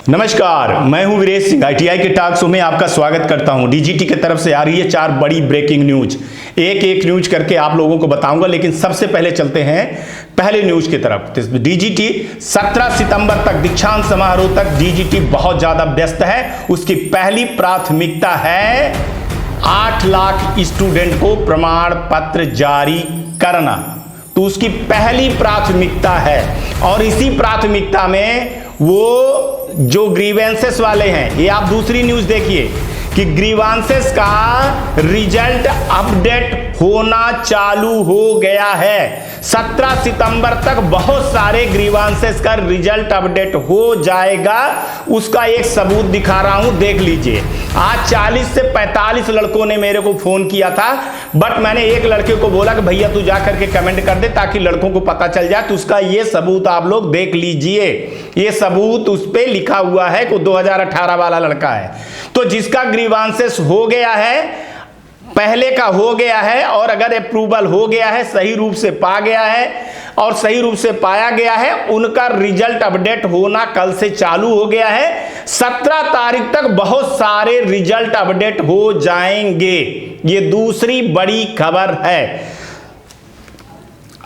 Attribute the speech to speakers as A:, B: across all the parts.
A: नमस्कार, मैं हूं वीरेश सिंह। ITI के टॉक शो में आपका स्वागत करता हूं। DGT की तरफ से आ रही है 4 बड़ी ब्रेकिंग न्यूज। एक न्यूज करके आप लोगों को बताऊंगा, लेकिन सबसे पहले चलते हैं पहले न्यूज की तरफ। DGT 17 सितंबर तक, दीक्षांत समारोह तक DGT बहुत ज्यादा व्यस्त है। उसकी पहली प्राथमिकता है 8 लाख स्टूडेंट को प्रमाण पत्र जारी करना, तो उसकी पहली प्राथमिकता है। और इसी प्राथमिकता में वो जो ग्रीवेंसेस वाले हैं, ये आप दूसरी न्यूज देखिए कि ग्रीवेंसेस का रिजल्ट अपडेट होना चालू हो गया है। 17 सितंबर तक बहुत सारे ग्रीवेंसेस का रिजल्ट अपडेट हो जाएगा। उसका एक सबूत दिखा रहा हूं, देख लीजिए। आज 40 से 45 लड़कों ने मेरे को फोन किया था, बट मैंने एक लड़के को बोला कि भैया तू जा करके कमेंट कर दे ताकि लड़कों को पता चल जाए। तो उसका ये सबूत आप लोग देख लीजिए। ये सबूत उस पे लिखा हुआ है कि 2018 वाला लड़का है। तो जिसका ग्रीवेंसेस हो गया है, पहले का हो गया है, और अगर अप्रूवल हो गया है, सही रूप से पा गया है और सही रूप से पाया गया है, उनका रिजल्ट अपडेट होना कल से चालू हो गया है। 17 तारीख तक बहुत सारे रिजल्ट अपडेट हो जाएंगे। ये दूसरी बड़ी खबर है।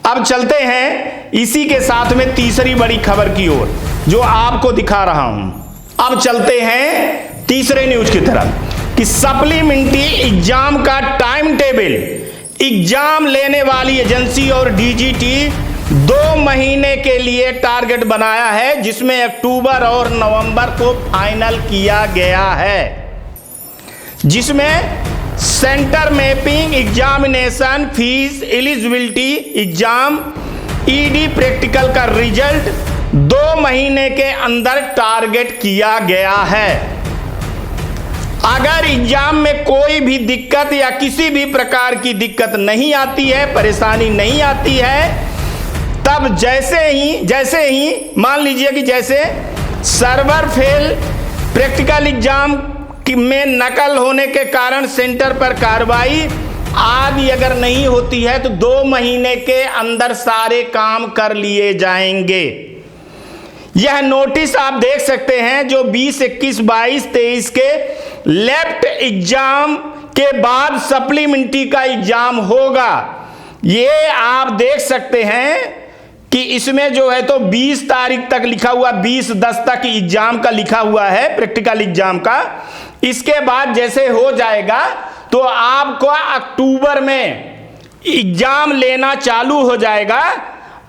A: अब चलते हैं इसी के साथ में तीसरी बड़ी खबर की ओर, जो आपको दिखा रहा हूं। अब चलते हैं तीसरे न्यूज की तरफ कि सप्लीमेंट्री एग्जाम का टाइम टेबल, एग्जाम लेने वाली एजेंसी और DGT 2 महीने के लिए टारगेट बनाया है, जिसमें अक्टूबर और नवंबर को फाइनल किया गया है, जिसमें centre mapping, examination fees, eligibility exam, ED practical का रिजल्ट 2 महीने के अंदर टारगेट किया गया है। अगर एग्जाम में कोई भी दिक्कत या किसी भी प्रकार की दिक्कत नहीं आती है, परेशानी नहीं आती है, तब जैसे ही मान लीजिए कि जैसे सर्वर फेल, प्रैक्टिकल एग्जाम में नकल होने के कारण सेंटर पर कार्रवाई आदि अगर नहीं होती है, तो 2 महीने के अंदर सारे काम कर लिए जाएंगे। यह नोटिस आप देख सकते हैं, जो 20, 21, 22, 23 के लेफ्ट एग्जाम के बाद सप्लीमेंट्री का एग्जाम होगा। ये आप देख सकते हैं कि इसमें जो है तो 20 तारीख तक लिखा हुआ, 20/10 तक एग्जाम का लिखा हुआ है, प्रैक्टिकल एग्जाम का। इसके बाद जैसे हो जाएगा तो आपको अक्टूबर में एग्जाम लेना चालू हो जाएगा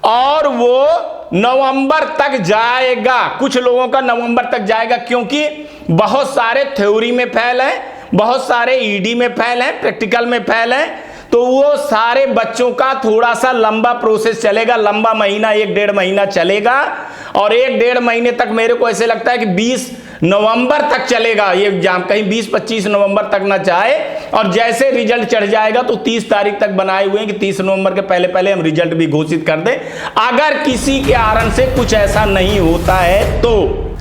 A: और वो नवंबर तक जाएगा। कुछ लोगों का नवंबर तक जाएगा, क्योंकि बहुत सारे थ्योरी में फेल हैं, बहुत सारे ED में फेल हैं, प्रैक्टिकल में फेल हैं। तो वो सारे बच्चों का थोड़ा सा लंबा प्रोसेस चलेगा, लंबा महीना, 1-1.5 महीना चलेगा। और 1-1.5 महीने तक मेरे को ऐसे लगता है कि 20 नवंबर तक चलेगा ये एग्जाम, कहीं 20-25 नवंबर तक ना जाए। और जैसे रिजल्ट चढ़ जाएगा तो 30 तारीख तक बनाए हुए हैं कि 30 नवंबर के पहले पहले हम रिजल्ट भी घोषित कर दें। अगर किसी के कारण से कुछ ऐसा नहीं होता है तो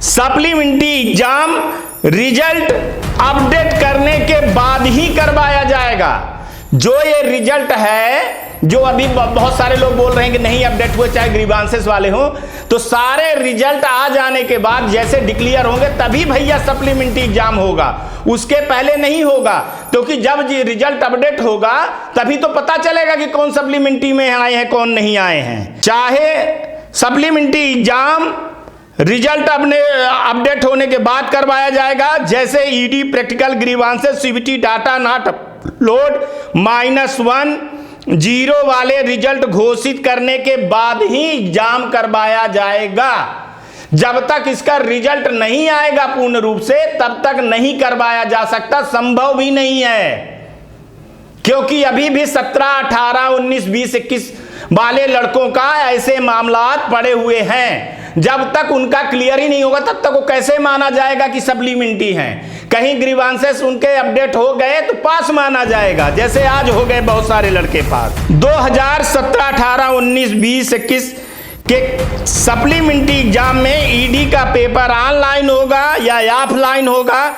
A: सप्लीमेंट्री एग्जाम रिजल्ट अपडेट करने के बाद ही करवाया जाएगा। जो ये रिजल्ट है, जो अभी बहुत सारे लोग बोल रहे हैं कि नहीं अपडेट हुए, चाहे ग्रीवेंसेस वाले हो, तो सारे रिजल्ट आ जाने के बाद जैसे डिक्लेयर होंगे तभी भैया सप्लीमेंट्री एग्जाम होगा, उसके पहले नहीं होगा। क्योंकि जब रिजल्ट अपडेट होगा तभी तो पता चलेगा कि कौन सप्लीमेंट्री में आए हैं, कौन नहीं आए हैं। चाहे सप्लीमेंट्री एग्जाम रिजल्ट अपडेट होने के बाद करवाया जाएगा, जैसे ED practical grievances CBT data not upload -1-0 वाले रिजल्ट घोषित करने के बाद ही एग्जाम करवाया जाएगा। जब तक इसका रिजल्ट नहीं आएगा पूर्ण रूप से, तब तक नहीं करवाया जा सकता, संभव भी नहीं है। क्योंकि अभी भी 17, 18, 19, 20, 21 वाले लड़कों का ऐसे मामलात पड़े हुए हैं। जब तक उनका क्लियर ही नहीं होगा तब तक वो कैसे माना जाएगा कि सप्लीमेंट्री हैं। कहीं ग्रीवेंसेस उनके अपडेट हो गए तो पास माना जाएगा, जैसे आज हो गए बहुत सारे लड़के पास। 2017, 18, 19, 20, 21 के सप्लीमेंट्री एग्जाम में ED का पेपर ऑनलाइन होगा या ऑफलाइन होगा,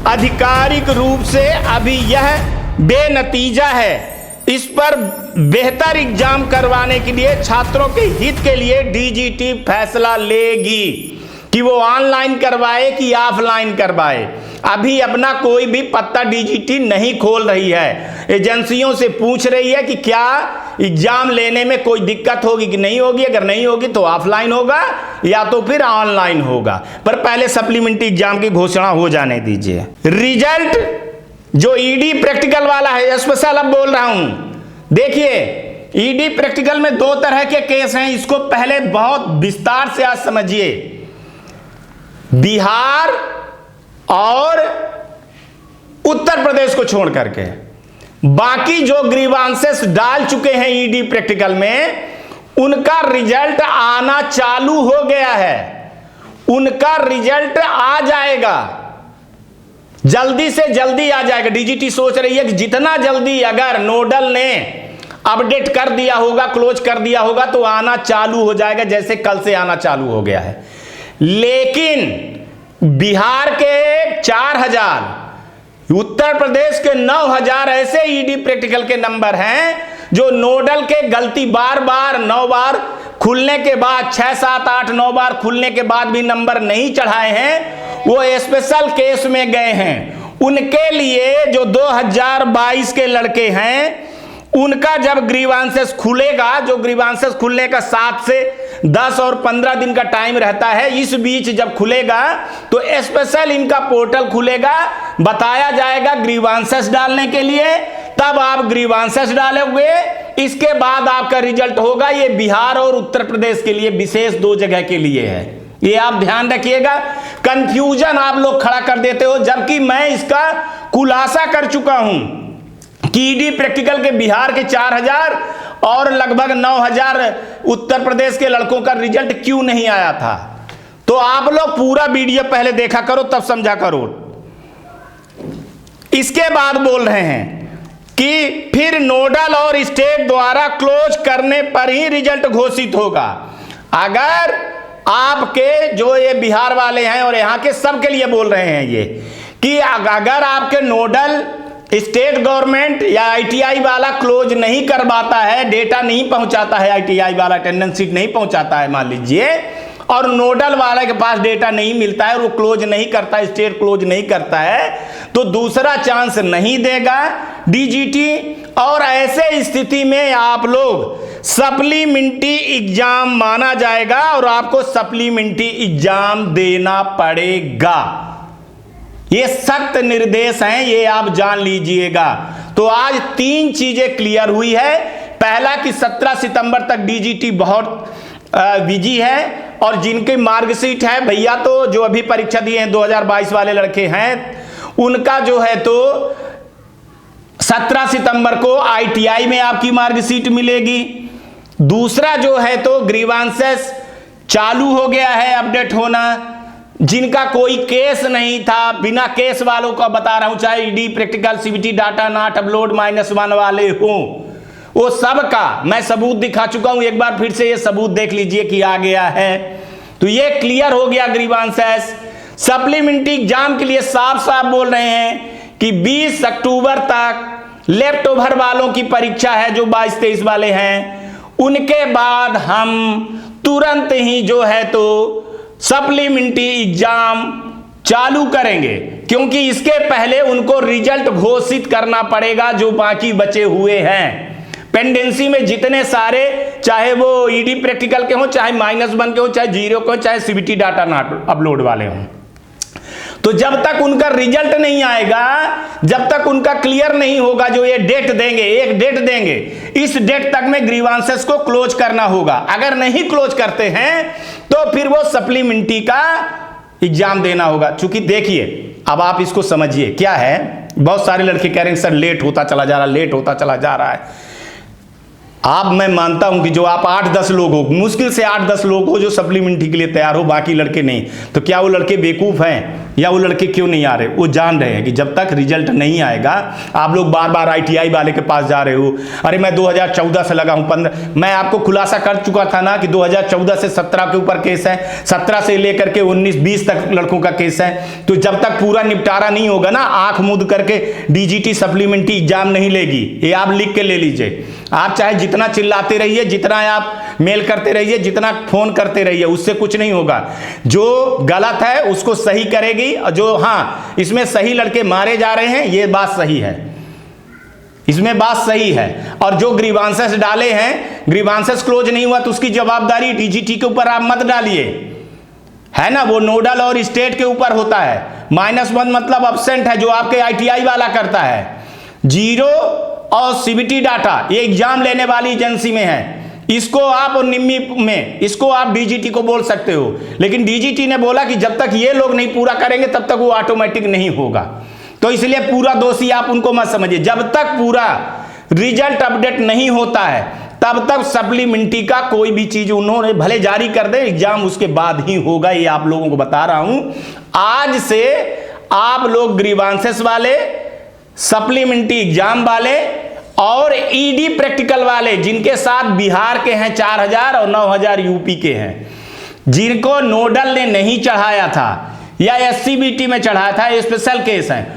A: आधिकारिक रूप से अभी यह बेनतीजा है। इस पर बेहतर एग्जाम करवाने के लिए छात्रों के हित के लिए DGT फैसला लेगी। कि वो ऑनलाइन करवाए कि ऑफलाइन करवाए। अभी अपना कोई भी पत्ता डीजीटी नहीं खोल रही है। एजेंसियों से पूछ रही है कि क्या एग्जाम लेने में कोई दिक्कत होगी कि नहीं होगी, अगर नहीं होगी तो ऑफलाइन होगा या तो फिर ऑनलाइन होगा, पर पहले सप्लीमेंट्री एग्जाम की घोषणा हो जाने दीजिए। रिजल्ट जो ईडी प्रैक्टिकल वाला है, स्पेशल अब बोल रहा हूं, देखिए ईडी प्रैक्टिकल में दो तरह के केस हैं, इसको पहले बहुत विस्तार से आज समझिए। बिहार और उत्तर प्रदेश को छोड़ करके बाकी जो ग्रीवांसेस डाल चुके हैं ईडी प्रैक्टिकल में, उनका रिजल्ट आना चालू हो गया है। उनका रिजल्ट आ जाएगा, जल्दी से जल्दी आ जाएगा। डीजीटी सोच रही है कि जितना जल्दी अगर नोडल ने अपडेट कर दिया होगा, क्लोज कर दिया होगा, तो आना चालू हो जाएगा, जैसे कल से आना चालू हो गया है। लेकिन बिहार के 4000, उत्तर प्रदेश के 9000 ऐसे ईडी प्रैक्टिकल के नंबर हैं जो नोडल के गलती बार बार 9 बार खुलने के बाद, 6, 7, 8, 9 बार खुलने के बाद भी नंबर नहीं चढ़ाए हैं, वो स्पेशल केस में गए हैं। उनके लिए जो 2022 के लड़के हैं, उनका जब ग्रीवांसेस खुलेगा, जो ग्रीवांसेस खुलने का 7 से 10 और 15 दिन का टाइम रहता है, इस बीच जब खुलेगा तो स्पेशल इनका पोर्टल खुलेगा, बताया जाएगा ग्रीवांसेस डालने के लिए, तब आप ग्रीवांसेस डालोगे, इसके बाद आपका रिजल्ट होगा। ये बिहार और उत्तर प्रदेश के लिए विशेष 2 जगह के लिए है, ये आप ध्यान रखिएगा। कंफ्यूजन आप लोग खड़ा कर देते हो, जबकि मैं इसका खुलासा कर चुका हूं कि ईडी प्रैक्टिकल के बिहार के 4000 और लगभग 9000 उत्तर प्रदेश के लड़कों का रिजल्ट क्यों नहीं आया था। तो आप लोग पूरा वीडियो पहले देखा करो, तब समझा करो। इसके बाद बोल रहे हैं कि फिर नोडल और स्टेट द्वारा क्लोज करने पर ही रिजल्ट घोषित होगा। अगर आपके जो ये बिहार वाले हैं और यहां के सबके लिए बोल रहे हैं ये कि अगर आपके नोडल स्टेट गवर्नमेंट या आईटीआई वाला क्लोज नहीं करवाता है, डेटा नहीं पहुंचाता है, आईटीआई वाला अटेंडेंस शीट नहीं पहुंचाता है मान लीजिए, और नोडल वाले के पास डेटा नहीं मिलता है, वो क्लोज नहीं करता है, स्टेट क्लोज नहीं करता है, तो दूसरा चांस नहीं देगा डीजीटी। और ऐसे स्थिति में आप लोग सप्लीमेंट्री एग्जाम माना जाएगा और आपको सप्लीमेंट्री एग्जाम देना पड़ेगा। ये सख्त निर्देश हैं, ये आप जान लीजिएगा। तो आज 3 चीजें क्लियर हुई है। पहला कि 17 सितंबर तक डीजीटी बहुत बिजी है, और जिनके मार्कशीट है भैया, तो जो अभी परीक्षा दिए हैं 2022 वाले लड़के हैं, उनका जो है तो 17 सितंबर को आईटीआई में आपकी मार्कशीट मिलेगी। दूसरा जो है तो ग्रीवांसेस चालू हो गया है अपडेट होना। जिनका कोई केस नहीं था, बिना केस वालों का बता रहा हूं, चाहे ED practical, CBT data not upload -1 वाले हों, वो सब का मैं सबूत दिखा चुका हूं। एक बार फिर से ये सबूत देख लीजिए कि आ गया है। तो ये क्लियर हो गया ग्रीवांसेस। सप्लीमेंट्री एग्जाम के लिए साफ साफ बोल रहे हैं कि 20 अक्टूबर तक लेफ्ट ओवर वालों की परीक्षा है, जो 22-23 वाले हैं। उनके बाद हम तुरंत ही जो है तो सप्लीमेंट्री एग्जाम चालू करेंगे, क्योंकि इसके पहले उनको रिजल्ट घोषित करना पड़ेगा जो बाकी बचे हुए हैं पेंडेंसी में, जितने सारे, चाहे वो ईडी प्रैक्टिकल के हों, चाहे -1 के हों, चाहे 0 के हों, चाहे सीबीटी डाटा नॉट अपलोड वाले हों। तो जब तक उनका रिजल्ट नहीं आएगा, जब तक उनका क्लियर नहीं होगा, जो ये डेट देंगे, एक डेट देंगे, इस डेट तक में ग्रीवांसेस को क्लोज करना होगा। अगर नहीं क्लोज करते हैं तो फिर वो सप्लीमेंट्री का एग्जाम देना होगा। चूंकि देखिए, अब आप इसको समझिए क्या है। बहुत सारे लड़के कह रहे हैं सर लेट होता चला जा रहा है, लेट होता चला जा रहा है। आप, मैं मानता हूं कि जो आप 8-10 लोग हो, मुश्किल से 8-10 लोग हो जो सप्लीमेंट्री के लिए तैयार हो, बाकी लड़के नहीं, तो क्या वो लड़के बेवकूफ हैं या वो लड़के क्यों नहीं आ रहे? वो जान रहे हैं कि जब तक रिजल्ट नहीं आएगा, आप लोग बार बार आईटीआई वाले के पास जा रहे हो, अरे मैं 2014 से लगा हूं, 15, मैं आपको खुलासा कर चुका था ना कि 2014 से 17 के ऊपर केस है, 17 से लेकर के 19-20 तक लड़कों का केस है। तो जब तक पूरा निपटारा नहीं होगा ना, आंख मूंद करके डीजीटी सप्लीमेंट्री एग्जाम नहीं लेगी। ये आप लिख के ले लीजिए। आप चाहे जितना चिल्लाते रहिए, जितना आप मेल करते रहिए, जितना फोन करते रहिए, उससे कुछ नहीं होगा। जो गलत है उसको सही करेगी, और जो हाँ इसमें सही लड़के मारे जा रहे हैं, ये बात सही है, इसमें बात सही है। और जो ग्रीवांसेस डाले हैं, ग्रीवांसेस क्लोज नहीं हुआ तो उसकी जवाबदारी डीजीटी के ऊपर आप मत डालिए, है ना। वो नोडल और स्टेट के ऊपर होता है। -1 मतलब अब्सेंट है, जो आपके आईटीआई वाला करता है। 0 और सीबीटी डाटा ये एग्जाम लेने वाली एजेंसी में है, इसको आप निम्मी में इसको आप डीजीटी को बोल सकते हो। लेकिन डीजीटी ने बोला कि जब तक ये लोग नहीं पूरा करेंगे तब तक वो ऑटोमेटिक नहीं होगा। तो इसलिए पूरा दोषी आप उनको मत समझिए। जब तक पूरा रिजल्ट अपडेट नहीं होता है तब तक सप्लीमेंट्री का कोई भी चीज उन्होंने भले जारी कर दे, एग्जाम उसके बाद ही होगा। ये आप लोगों को बता रहा हूं। आज से आप लोग ग्रीवांसेस वाले, सप्लीमेंट्री एग्जाम वाले और ईडी प्रैक्टिकल वाले, जिनके साथ बिहार के हैं 4000 और 9000 यूपी के हैं, जिनको नोडल ने नहीं चढ़ाया था या एससीबीटी में चढ़ाया था, स्पेशल केस है,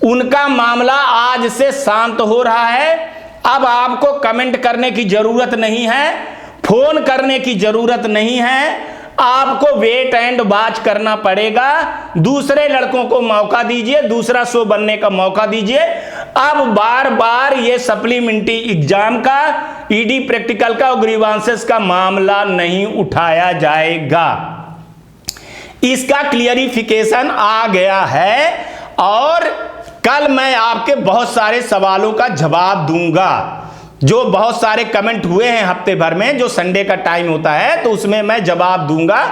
A: उनका मामला आज से शांत हो रहा है। अब आपको कमेंट करने की जरूरत नहीं है, फोन करने की जरूरत नहीं है, आपको वेट एंड वॉच करना पड़ेगा। दूसरे लड़कों को मौका दीजिए, दूसरा शो बनने का मौका दीजिए। अब बार बार ये सप्लीमेंट्री एग्जाम का, ईडी प्रैक्टिकल का और ग्रीवांसेस का मामला नहीं उठाया जाएगा। इसका क्लियरिफिकेशन आ गया है और कल मैं आपके बहुत सारे सवालों का जवाब दूंगा। जो बहुत सारे कमेंट हुए हैं हफ्ते भर में, जो संडे का टाइम होता है तो उसमें मैं जवाब दूंगा।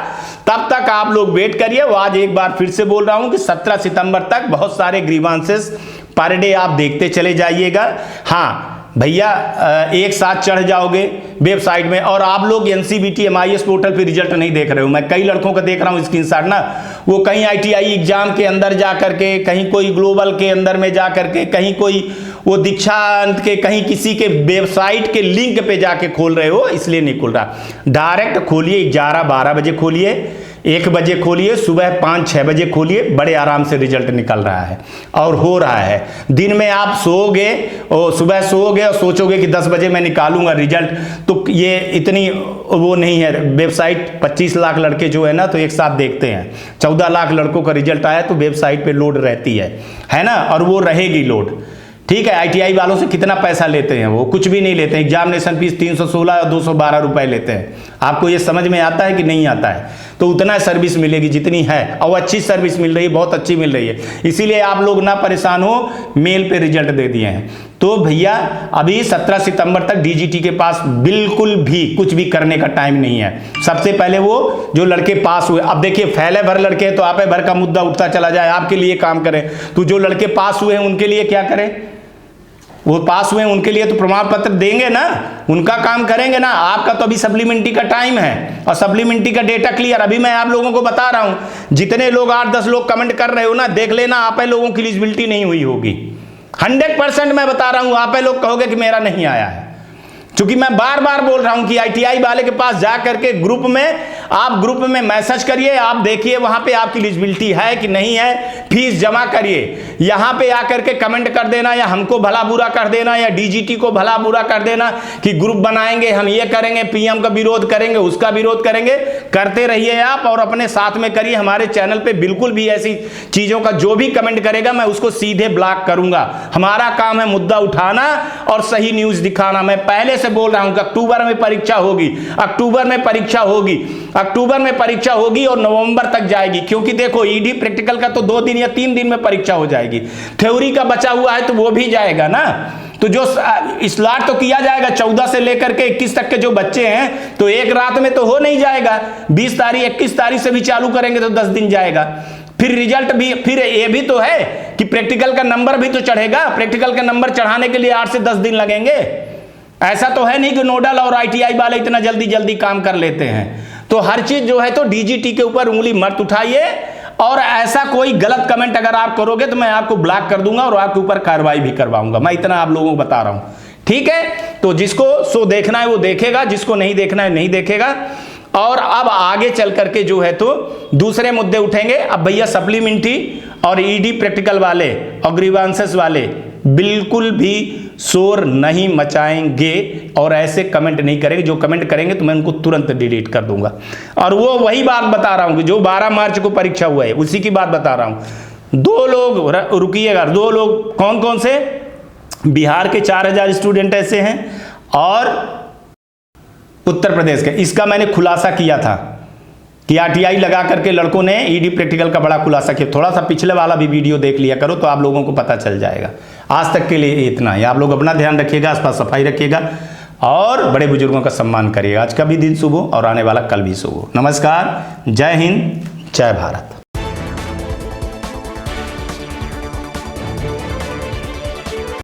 A: तब तक आप लोग वेट करिए। वो आज एक बार फिर से बोल रहा हूं कि 17 सितंबर तक बहुत सारे ग्रीवांसेस पर डे आप देखते चले जाइएगा। हाँ भैया, एक साथ चढ़ जाओगे वेबसाइट में। और आप लोग एनसीबीटी एमआईएस पोर्टल पे रिजल्ट नहीं देख रहे हो। मैं कई लड़कों का देख रहा हूँ स्क्रीनशॉट ना, वो कहीं आईटीआई एग्जाम के अंदर जा करके, कहीं कोई ग्लोबल के अंदर में जा करके, कहीं कोई वो दीक्षांत के, कहीं किसी के वेबसाइट के लिंक पे जाके खोल रहे हो, इसलिए नहीं खुल रहा। डायरेक्ट खोलिए, 11-12 बजे खोलिए, 1 बजे खोलिए, सुबह 5-6 बजे खोलिए, बड़े आराम से रिजल्ट निकल रहा है और हो रहा है। दिन में आप सोओगे और सुबह सोओगे और सोचोगे कि 10 बजे मैं निकालूंगा रिजल्ट, तो ये इतनी वो नहीं है। वेबसाइट 25 लाख लड़के जो है ना तो एक साथ देखते हैं। 14 लाख लड़कों का रिजल्ट आया तो वेबसाइट पे लोड रहती है ना, और वो रहेगी लोड। ठीक है, आईटीआई वालों से कितना पैसा लेते हैं? वो कुछ भी नहीं लेते हैं। एग्जामिनेशन फीस 316 और 212 रुपए लेते हैं। आपको ये समझ में आता है कि नहीं आता है? तो उतना सर्विस मिलेगी जितनी है, और अच्छी सर्विस मिल रही है, बहुत अच्छी मिल रही है। इसीलिए आप लोग ना परेशान हो, मेल पे रिजल्ट दे दिए हैं। तो भैया अभी 17 सितंबर तक डीजीटी के पास बिल्कुल भी कुछ भी करने का टाइम नहीं है। सबसे पहले वो जो लड़के पास हुए, अब देखिए फैले भर लड़के हैं तो आपे भर का मुद्दा उठता चला जाए, आपके लिए काम करें। तो जो लड़के पास हुए हैं उनके लिए क्या करें? वो पास हुए उनके लिए तो प्रमाण पत्र देंगे ना, उनका काम करेंगे ना। आपका तो अभी सप्लीमेंट्री का टाइम है और सप्लीमेंट्री का डेटा क्लियर। अभी मैं आप लोगों को बता रहा हूं, जितने लोग 8-10 लोग कमेंट कर रहे हो ना, देख लेना आप लोगों की एलिजिबिलिटी नहीं हुई होगी। 100% मैं बता रहा हूं, आप लोग कहोगे कि मेरा नहीं आया है। क्योंकि मैं बार बार बोल रहा हूं कि आईटीआई वाले के पास जा करके ग्रुप में मैसेज करिए, आप देखिए वहां पे आपकी एलिजिबिलिटी है कि नहीं है, फीस जमा करिए। यहां पे आकर के कमेंट कर देना या हमको भला बुरा कर देना या डीजीटी को भला बुरा कर देना कि ग्रुप बनाएंगे, हम ये करेंगे, पीएम का विरोध करेंगे, उसका विरोध करेंगे, करते रहिए आप और अपने साथ में करिए। हमारे चैनल पे बिल्कुल भी ऐसी चीजों का जो भी कमेंट करेगा मैं उसको सीधे ब्लॉक करूंगा। हमारा काम है मुद्दा उठाना और सही न्यूज दिखाना। मैं पहले से बोल रहा हूं कि अक्टूबर में परीक्षा होगी, अक्टूबर में परीक्षा होगी और नवंबर तक जाएगी। क्योंकि देखो ईडी प्रैक्टिकल का तो 2 दिन या 3 दिन में परीक्षा हो जाएगी, थ्योरी का बचा हुआ है तो वो भी जाएगा ना। तो जो स्लॉट तो किया जाएगा 14 से लेकर के 21 तक के जो बच्चे हैं, तो एक रात में तो हो नहीं जाएगा। 20 तारीख 21 तारीख से भी चालू करेंगे तो 10 दिन जाएगा। फिर रिजल्ट भी, फिर ये भी तो है कि प्रैक्टिकल का नंबर भी तो चढ़ेगा। प्रैक्टिकल का नंबर चढ़ाने के लिए 8 से 10 दिन लगेंगे। ऐसा तो है नहीं कि नोडल और आईटीआई वाले इतना जल्दी काम कर लेते हैं। तो हर चीज जो है तो डीजीटी के ऊपर उंगली मत उठाइए, और ऐसा कोई गलत कमेंट अगर आप करोगे तो मैं आपको ब्लॉक कर दूंगा और आपके ऊपर कार्रवाई भी करवाऊंगा। मैं इतना आप लोगों को बता रहा हूं, ठीक है? तो जिसको शो देखना है वो देखेगा, जिसको नहीं देखना है नहीं देखेगा। और अब आगे चल करके जो है तो दूसरे मुद्दे उठेंगे। अब भैया सप्लीमेंट्री और ईडी प्रैक्टिकल वाले और ग्रीवांसेस वाले बिल्कुल भी शोर नहीं मचाएंगे और ऐसे कमेंट नहीं करेंगे। जो कमेंट करेंगे तो मैं उनको तुरंत डिलीट कर दूंगा। और वो वही बात बता रहा हूं कि जो 12 मार्च को परीक्षा हुआ है उसी की बात बता रहा हूं। 2 लोग रुकिएगा, 2 लोग कौन कौन से? बिहार के 4000 स्टूडेंट ऐसे हैं और उत्तर प्रदेश के। इसका मैंने खुलासा किया था कि आरटीआई लगा करके लड़कों ने ईडी प्रैक्टिकल का बड़ा खुलासा किया। थोड़ा सा पिछले वाला भी वीडियो देख लिया करो तो आप लोगों को पता चल जाएगा। आज तक के लिए इतना ही। आप लोग अपना ध्यान रखिएगा, आसपास सफाई रखिएगा और बड़े बुजुर्गों का सम्मान करिएगा। आज का भी दिन शुभ हो और आने वाला कल भी शुभ हो। नमस्कार, जय हिंद, जय भारत।